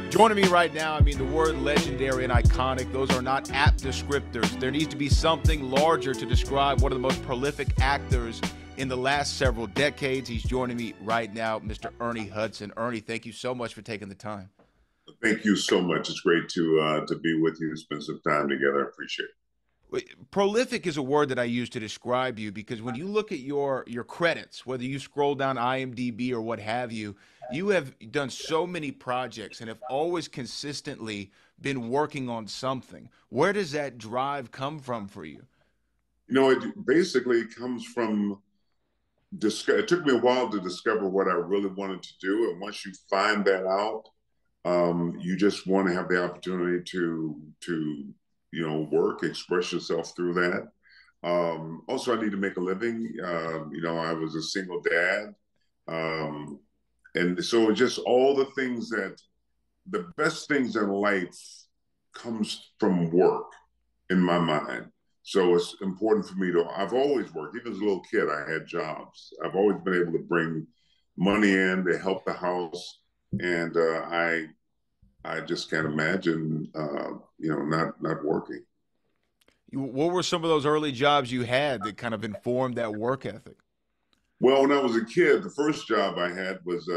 Joining me right now, I mean, the word legendary and iconic, those are not apt descriptors. There needs to be something larger to describe one of the most prolific actors in the last several decades. He's joining me right now, Mr. Ernie Hudson. Ernie, thank you so much for taking the time. Thank you so much. It's great to be with you, spend some time together. I appreciate it. Prolific is a word that I use to describe you because when you look at your credits, whether you scroll down IMDb or what have you, you have done so many projects and have always consistently been working on something. Where does that drive come from for you? It basically comes from it took me a while to discover what I really wanted to do, and once you find that out, you just want to have the opportunity to work, express yourself through that. Also, I need to make a living. I was a single dad. Um, and so just all the things the best things in life comes from work in my mind. So it's important for me I've always worked. Even as a little kid, I had jobs. I've always been able to bring money in to help the house. And I just can't imagine, not working. What were some of those early jobs you had that kind of informed that work ethic? Well, when I was a kid, the first job I had was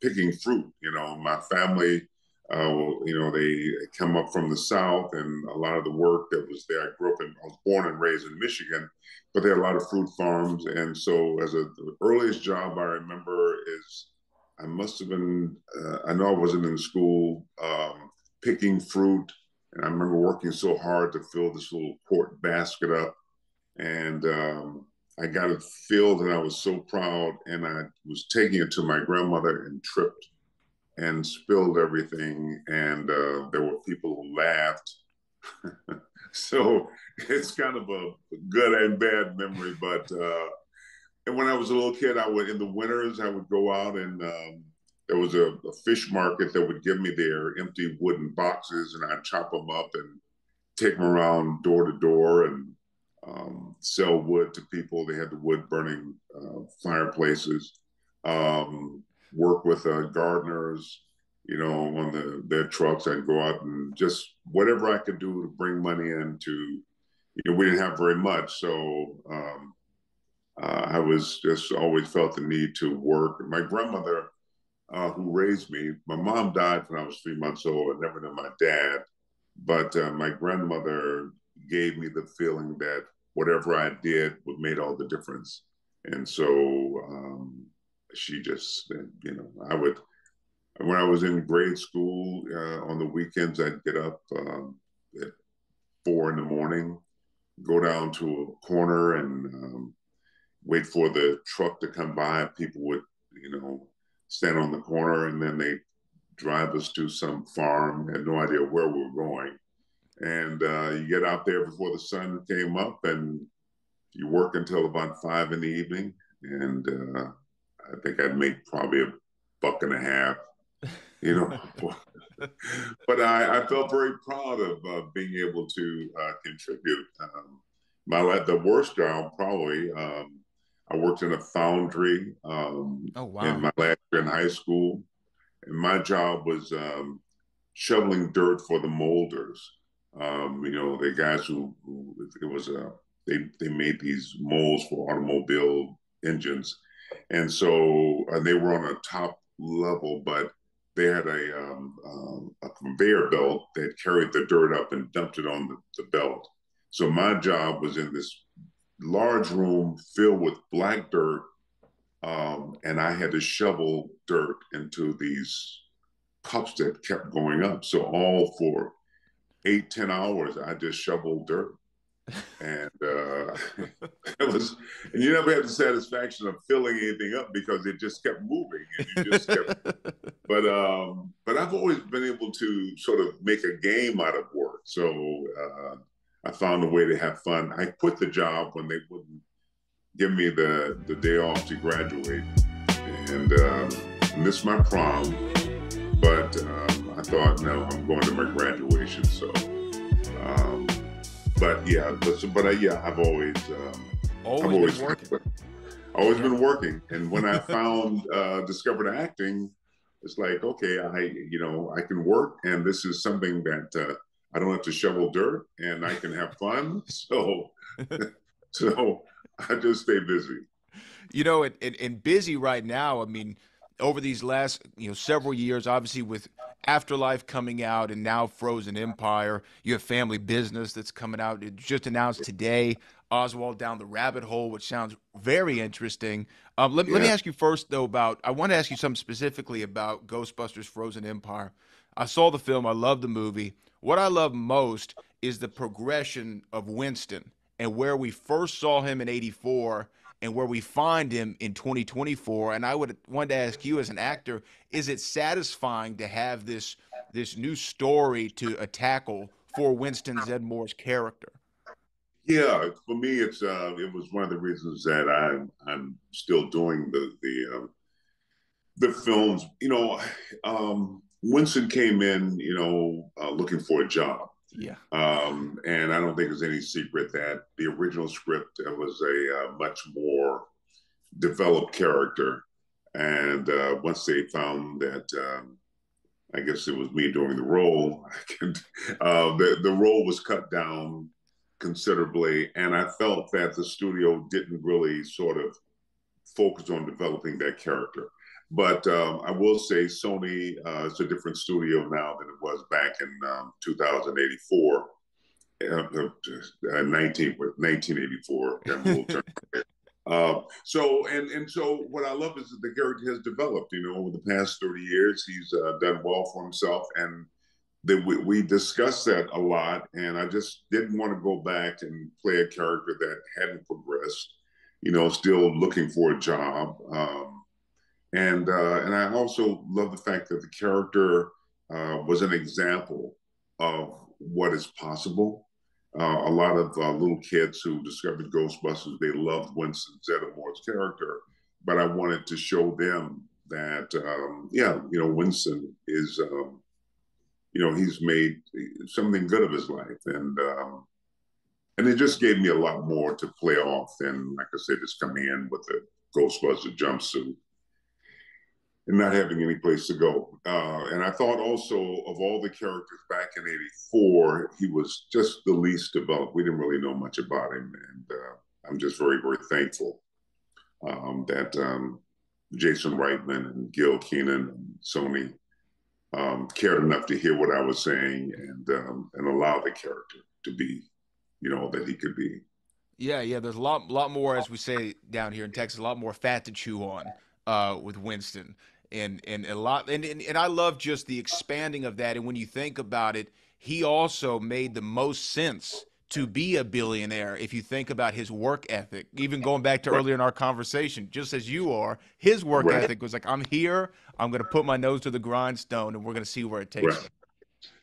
picking fruit. My family, they come up from the South, and a lot of the work that was there. I was born and raised in Michigan, but they had a lot of fruit farms. And so, the earliest job I remember is I must have been, I know I wasn't in school, picking fruit. And I remember working so hard to fill this little quart basket up. And I got it filled and I was so proud. And I was taking it to my grandmother and tripped and spilled everything. And there were people who laughed. So it's kind of a good and bad memory. But and when I was a little kid, in the winters, I would go out and there was a fish market that would give me their empty wooden boxes, and I'd chop them up and take them around door to door and sell wood to people. They had the wood burning fireplaces. Work with gardeners, on their trucks. I'd go out and just whatever I could do to bring money in we didn't have very much. So I was just always felt the need to work. My grandmother, who raised me, my mom died when I was 3 months old. I never knew my dad, but my grandmother gave me the feeling that whatever I did would made all the difference. And so she just, when I was in grade school, on the weekends, I'd get up at 4 in the morning, go down to a corner and wait for the truck to come by. People would, stand on the corner, and then they drive us to some farm. Had no idea where we were going. And you get out there before the sun came up, and you work until about 5 in the evening. And I think I'd make probably $1.50, but I felt very proud of being able to contribute. The worst job probably, I worked in a foundry Oh, in wow. my last year in high school, and my job was shoveling dirt for the molders. The guys who it was they made these molds for automobile engines, and so they were on a top level, but they had a conveyor belt that carried the dirt up and dumped it on the belt. So my job was in this large room filled with black dirt, and I had to shovel dirt into these cups that kept going up. So all for 8, 10 hours, I just shoveled dirt, and it was, and you never had the satisfaction of filling anything up because it just kept moving, and you just kept. But I've always been able to sort of make a game out of work. So I found a way to have fun. I quit the job when they wouldn't give me the day off to graduate, and missed my prom. But I thought, no, I'm going to my graduation. So, I've Always been working. always been working. And when I discovered acting, It's like, okay, I can work, and this is something that I don't have to shovel dirt, and I can have fun. So, so I just stay busy. And busy right now. I mean, over these last several years, obviously with Afterlife coming out and now Frozen Empire, you have Family Business that's coming out. It just announced today. Oswald Down the Rabbit Hole, which sounds very interesting. Let me Yeah, ask you first though about. I want to ask you something specifically about Ghostbusters: Frozen Empire. I saw the film. I love the movie. What I love most is the progression of Winston and where we first saw him in '84 and where we find him in 2024. And I would want to ask you as an actor, is it satisfying to have this new story to tackle for Winston Zedmore's character? yeah. For me, it was one of the reasons that I'm still doing the films. Winston came in, looking for a job. Yeah. And I don't think it's any secret that the original script was a much more developed character. And once they found that, I guess it was me doing the role, the role was cut down considerably. And I felt that the studio didn't really sort of focus on developing that character. But I will say Sony is a different studio now than it was back in 2084, 1984. So what I love is that the character has developed. Over the past 30 years, he's done well for himself, and we discussed that a lot. And I just didn't want to go back and play a character that hadn't progressed. Still looking for a job. And I also love the fact that the character was an example of what is possible. A lot of little kids who discovered Ghostbusters, they loved Winston Zeddemore character, but I wanted to show them that, Winston is, he's made something good of his life, and it just gave me a lot more to play off than, like I said, just coming in with a Ghostbuster jumpsuit and not having any place to go. And I thought also of all the characters back in '84, he was just the least developed. We didn't really know much about him. And I'm just very, very thankful that Jason Reitman and Gil Kenan and Sony cared enough to hear what I was saying and allow the character to be, that he could be. Yeah, yeah. There's a lot more, as we say down here in Texas, a lot more fat to chew on with Winston, and a lot, and I love just the expanding of that. And when you think about it, he also made the most sense to be a billionaire if you think about his work ethic. Even going back to Right. earlier in our conversation, just as you are, his work Right. ethic was like, I'm here, I'm going to put my nose to the grindstone, and we're going to see where it takes me.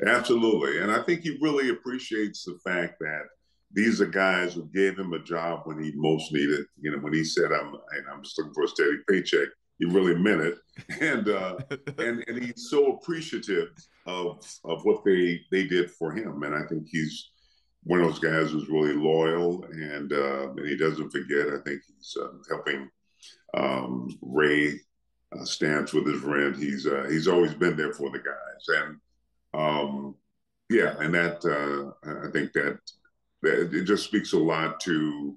Right. Absolutely. And I think he really appreciates the fact that these are guys who gave him a job when he most needed. When he said, I'm just looking for a steady paycheck, he really meant it. And and he's so appreciative of what they did for him. And I think he's one of those guys who's really loyal, and he doesn't forget. I think he's helping Ray stands with his rent. He's always been there for the guys, and yeah, and that I think that it just speaks a lot to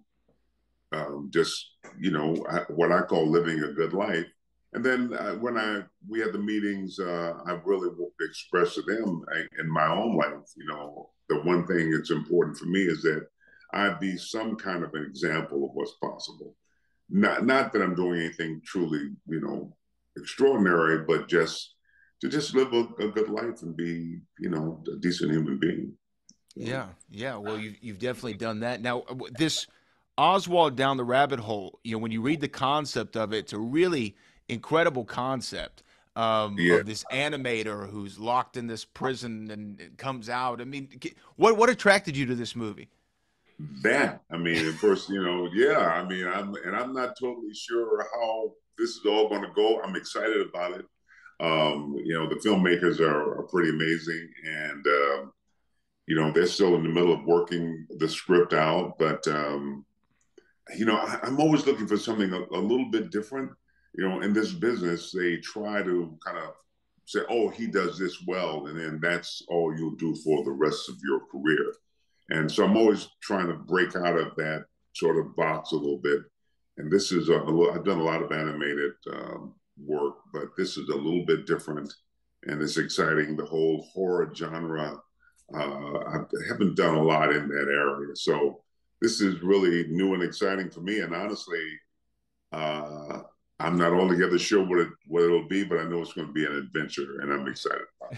just what I call living a good life. And then when we had the meetings, I really expressed to them in my own life. The one thing that's important for me is that I be some kind of an example of what's possible. Not that I'm doing anything truly, extraordinary, but just live a good life and be, a decent human being. So, Yeah, yeah. Well, you've definitely done that. Now, this Oswald down the rabbit hole. When you read the concept of it, it's a really incredible concept yeah, of this animator who's locked in this prison and comes out. I mean, what attracted you to this movie? I mean, at first, yeah, I mean, I'm not totally sure how this is all going to go. I'm excited about it. The filmmakers are pretty amazing, and they're still in the middle of working the script out. But I'm always looking for something a little bit different. In this business, they try to kind of say, oh, he does this well, and then that's all you'll do for the rest of your career. And so I'm always trying to break out of that sort of box a little bit. And this is I've done a lot of animated work, but this is a little bit different, and it's exciting. The whole horror genre, I haven't done a lot in that area, so this is really new and exciting for me. And honestly, uh, I'm not altogether sure what it'll be, but I know it's going to be an adventure, and I'm excited about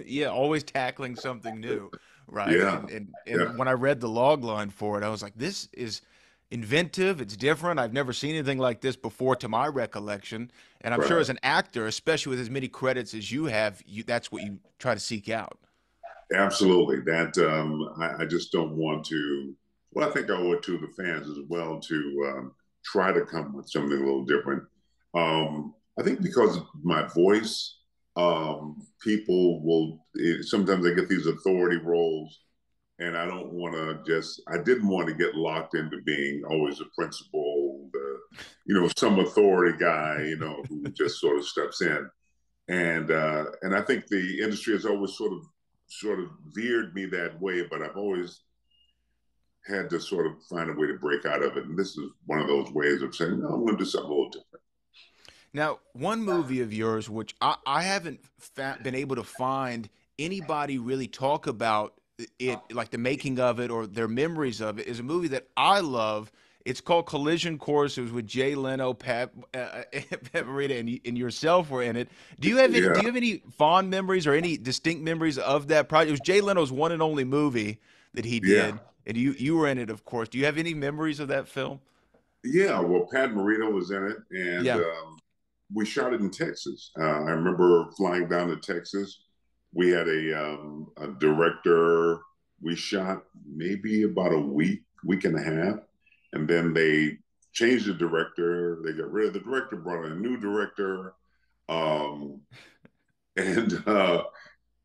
Yeah, always tackling something new, it. right? Yeah, And yeah, when I read the log line for it, I was like, this is inventive, it's different. I've never seen anything like this before to my recollection. And I'm sure right. as an actor, especially with as many credits as you have, that's what you try to seek out. Absolutely. That I just don't want to. Well, I think I owe it to the fans as well to try to come with something a little different. I think because of my voice, people will sometimes I get these authority roles, and I don't want to just. I didn't want to get locked into being always a principal, some authority guy, who just sort of steps in. And I think the industry has always sort of veered me that way, but I've always had to sort of find a way to break out of it. And this is one of those ways of saying, no, I'm going to do something a little different. Now, one movie of yours, which I haven't been able to find anybody really talk about it, like the making of it or their memories of it, is a movie that I love. It's called Collision Course. It was with Jay Leno, Pat Morita, and yourself were in it. Do you have any? Do Yeah, you have any fond memories or any distinct memories of that project? It was Jay Leno's one and only movie that he yeah, did, and you were in it, of course. Do you have any memories of that film? yeah. Well, Pat Morita was in it, and Yeah. we shot it in Texas. I remember flying down to Texas. We had a director. We shot maybe about a week and a half, and then they changed the director. They got rid of the director, brought in a new director, um, and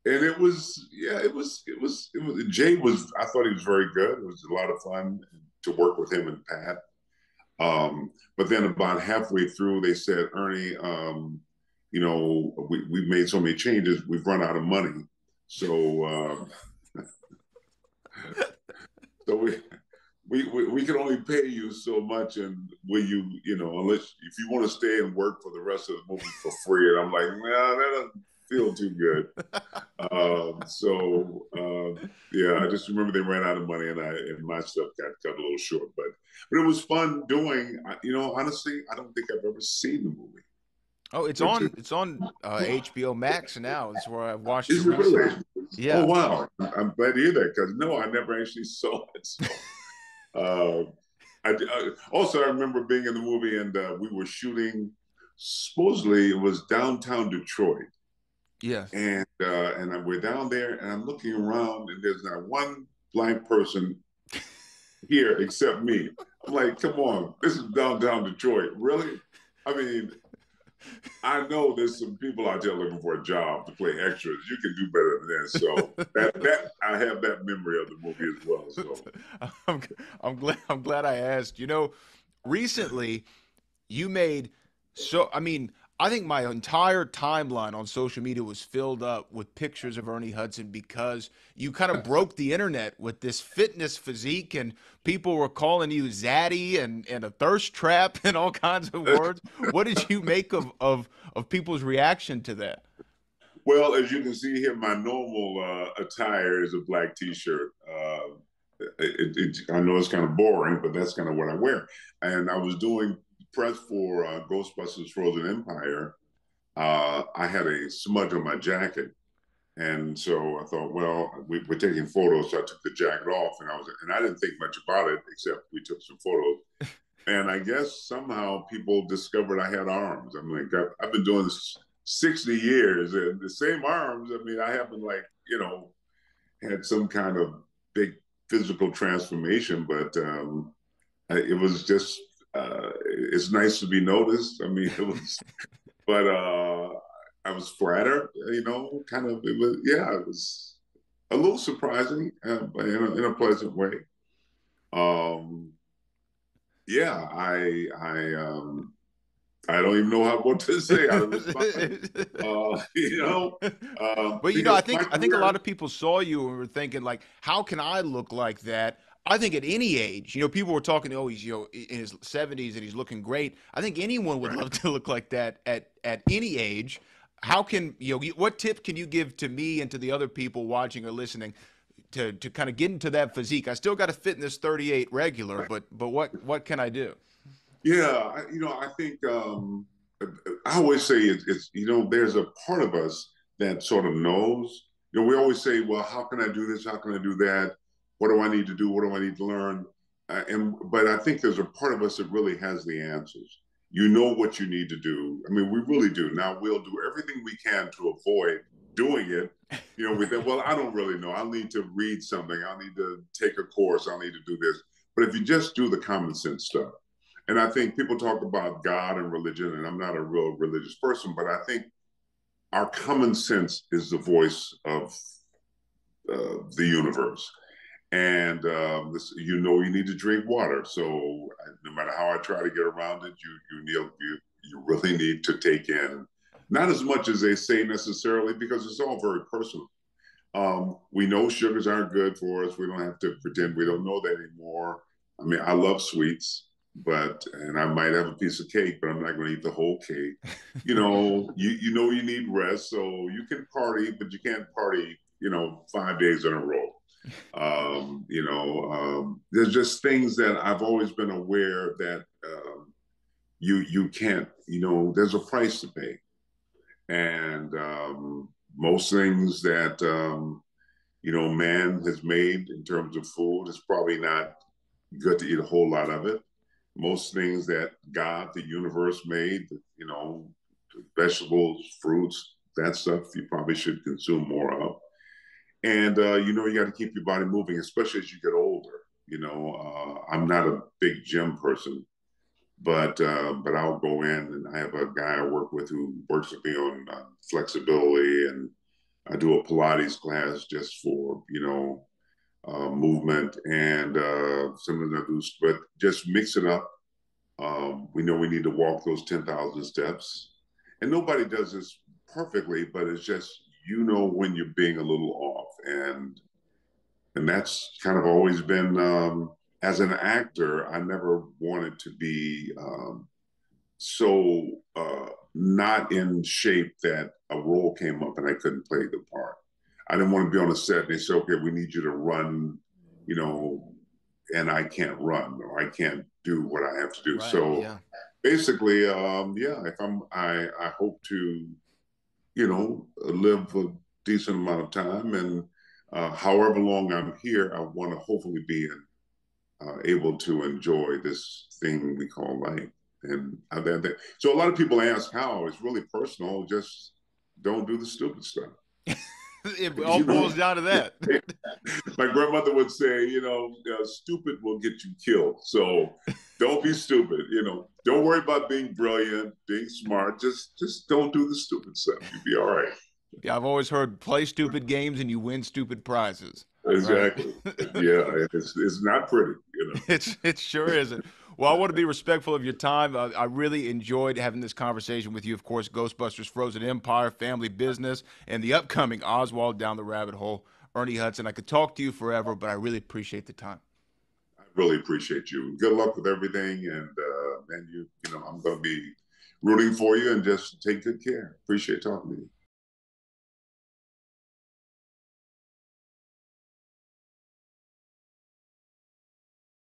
it was yeah, it was. Jay was. I thought he was very good. It was a lot of fun to work with him and Pat. But then about halfway through, they said, Ernie, we've made so many changes, we've run out of money. So, so we can only pay you so much, and will you, unless if you want to stay and work for the rest of the movie for free, and I'm like, nah, that doesn't feel too good. Yeah, I just remember they ran out of money, and my stuff got cut a little short, but it was fun doing. Honestly, I don't think I've ever seen the movie. Oh, it's But on HBO Max now. It's where I watched it is it really? recently. Oh Yeah. wow, I'm glad to hear that because no, I never actually saw it. So uh, also I remember being in the movie, and we were shooting. Supposedly it was downtown Detroit, Yes. and we're down there, and I'm looking around, and there's not one black person here except me. I'm like, come on, this is downtown Detroit, really? I mean, I know there's some people out there looking for a job to play extras. You can do better than that. So that I have that memory of the movie as well. So I'm, I'm glad I asked. Recently you made I mean, I think my entire timeline on social media was filled up with pictures of Ernie Hudson because you kind of broke the internet with this fitness physique, and people were calling you Zaddy and a thirst trap and all kinds of words. What did you make of people's reaction to that? well, as you can see here, my normal attire is a black T-shirt. I know it's kind of boring, but that's kind of what I wear. And I was doing press for Ghostbusters Frozen Empire. I had a smudge on my jacket, and so I thought, well, we're taking photos, so I took the jacket off, and I didn't think much about it except we took some photos. And I guess somehow people discovered I had arms. I'm like, I've been doing this 60 years, and the same arms. I mean, I haven't had some kind of big physical transformation, but it was just it's nice to be noticed. I mean, it was, but I was flattered, kind of. It was, yeah, it was a little surprising, but in a pleasant way. Um, yeah, I I don't even know what to say how to respond. You know, But you know, because my I think a lot career, of people saw you and were thinking like, how can I look like that? I think at any age, you know, people were talking, oh, he's in his 70s and he's looking great. I think anyone would love to look like that at any age. How can what tip can you give to me and to the other people watching or listening to kind of get into that physique? I still got to fit in this 38 regular, but what can I do? yeah, I think I always say it's there's a part of us that sort of knows. We always say, well, how can I do this? How can I do that? What do I need to do? What do I need to learn? But I think there's a part of us that really has the answers. You know what you need to do. I mean, we really do. Now we'll do everything we can to avoid doing it. We think, well, I don't really know. I'll need to read something. I'll need to take a course. I'll need to do this. But if you just do the common sense stuff, and I think people talk about God and religion, and I'm not a real religious person, but I think our common sense is the voice of the universe. And you need to drink water. So no matter how I try to get around it, you really need to take in not as much as they say necessarily, because it's all very personal. We know sugars aren't good for us. We don't have to pretend we don't know that anymore. I mean, I love sweets, and I might have a piece of cake, but I'm not going to eat the whole cake. You need rest, so you can party, but you can't party, 5 days in a row. There's just things that I've always been aware that you can't. There's a price to pay, and most things that man has made in terms of food is probably not good to eat a whole lot of it. Most things that God, the universe made, vegetables, fruits, that stuff you probably should consume more of. And you got to keep your body moving, especially as you get older. I'm not a big gym person, but I'll go in, and I have a guy I work with who works with me on flexibility, and I do a Pilates class just for movement, and sometimes I do, but just mix it up. We know we need to walk those 10,000 steps, and nobody does this perfectly, but it's just when you're being a little off, and that's kind of always been. As an actor, I never wanted to be so not in shape that a role came up and I couldn't play the part. I didn't want to be on a set and they say, okay, we need you to run, and I can't run or I can't do what I have to do. Right. So Yeah. basically, if I hope to, live a decent amount of time, and however long I'm here, I want to hopefully be able to enjoy this thing we call life. And so a lot of people ask how. It's really personal. Just don't do the stupid stuff. It all boils down to that. My grandmother would say, stupid will get you killed. So don't be stupid. Don't worry about being brilliant, being smart. Just don't do the stupid stuff. You'll be all right. Yeah, I've always heard play stupid games and you win stupid prizes. Right. Exactly. Yeah, it's not pretty. It sure isn't. Well, I want to be respectful of your time. I really enjoyed having this conversation with you. Of course, Ghostbusters, Frozen Empire, Family Business, and the upcoming Oswald Down the Rabbit Hole. Ernie Hudson. I could talk to you forever, but I really appreciate the time. I really appreciate you. Good luck with everything, and I'm going to be rooting for you, and just take good care. Appreciate talking to you.